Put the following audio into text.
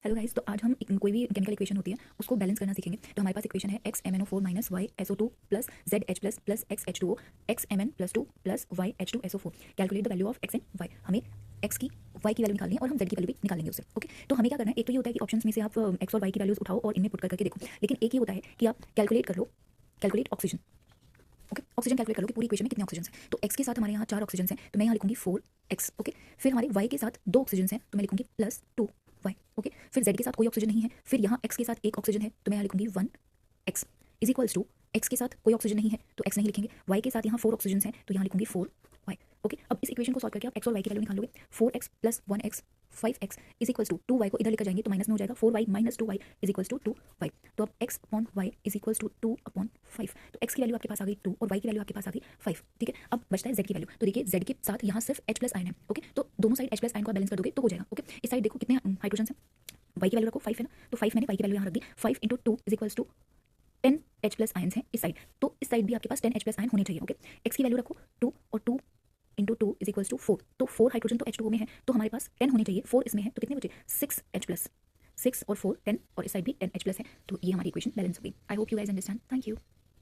Hello guys, तो आज हम कोई भी केमिकल इक्वेशन होती है उसको बैलेंस करना सीखेंगे। तो हमारे पास इक्वेशन है XMnO4 minus YSO2 plus ZH plus XH2O XMn plus 2 plus YH2SO4। Calculate the value of x and y। हमें x की y की वैल्यू निकालनी है और हम z की वैल्यू भी निकालेंगे उससे। ओके, तो हमें क्या करना है, एक तो ये होता है कि ऑप्शंस में से आप x और y की वैल्यूज उठाओ और इनमें पुट करके देखो। लेकिन एक ये होता है कि आप कैलकुलेट कर लो, calculate oxygen. Okay, oxygen calculate कर लो कि पूरी इक्वेशन में कितने ऑक्सीजन हैं। तो x के साथ हमारे यहाँ 4 ऑक्सीजन हैं, तो मैं यहाँ लिखूंगी 4x। ओके, फिर हमारे y के साथ 2 ऑक्सीजन हैं, तो मैं लिखूंगी प्लस 2y। ओके, फिर z के साथ कोई ऑक्सीजन नहीं है, फिर यहाँ x के साथ एक ऑक्सीजन है, तो मैं यहाँ लिखूंगी 1x is equals to x के साथ कोई ऑक्सीजन नहीं है तो x नहीं लिखेंगे, y के साथ यहाँ 4 ऑक्सीजन हैं तो यहाँ लिखूंगी 4y। ओके, अब इस इक्वेशन को सॉल्व करके आप x और y की वैल्यू निकाल लोगे। 4x plus 1x 5x is equals to 2y को इधर लेकर जाएंगे तो माइनस में हो जाएगा, 4y minus 2y is equals to 2y। तो अब x upon y is equals to 2/5। तो x की वैल्यू आपके पास आ गई 2 और y की वैल्यू आपके पास आ गई 5। ठीक है, अब बचता है z की वैल्यू। तो देखिए z के साथ यहाँ सिर्फ H प्लस आयन है। ओके, तो दोनों साइड H प्लस आयन को बैलेंस कर दोगे तो हो जाएगा। ओके, इस साइड देखो कितने हाइड्रोजन है, y की वैल्यू रखो 5 है ना, तो 5 मैंने y की वैल्यू यहाँ रख दी। 5 into 2 is equals to 10 H plus ions हैं इस साइड, तो इस साइड भी आपके पास 10 H प्लस आयन होने चाहिए। ओके, x की वैल्यू रखो 2 और 2 इंटू 2 इज इक्वल्स टू 4। तो 4 हाइड्रोजन तो H2O में है तो हमारे पास 10 होने चाहिए, 4 इसमें है तो कितने बचे 6 H प्लस, 6 और 4 10 और इस साइड भी 10 H प्लस है। तो ये हमारी इक्वेशन बैलेंस हो गई। I hope you guys understand. Thank you.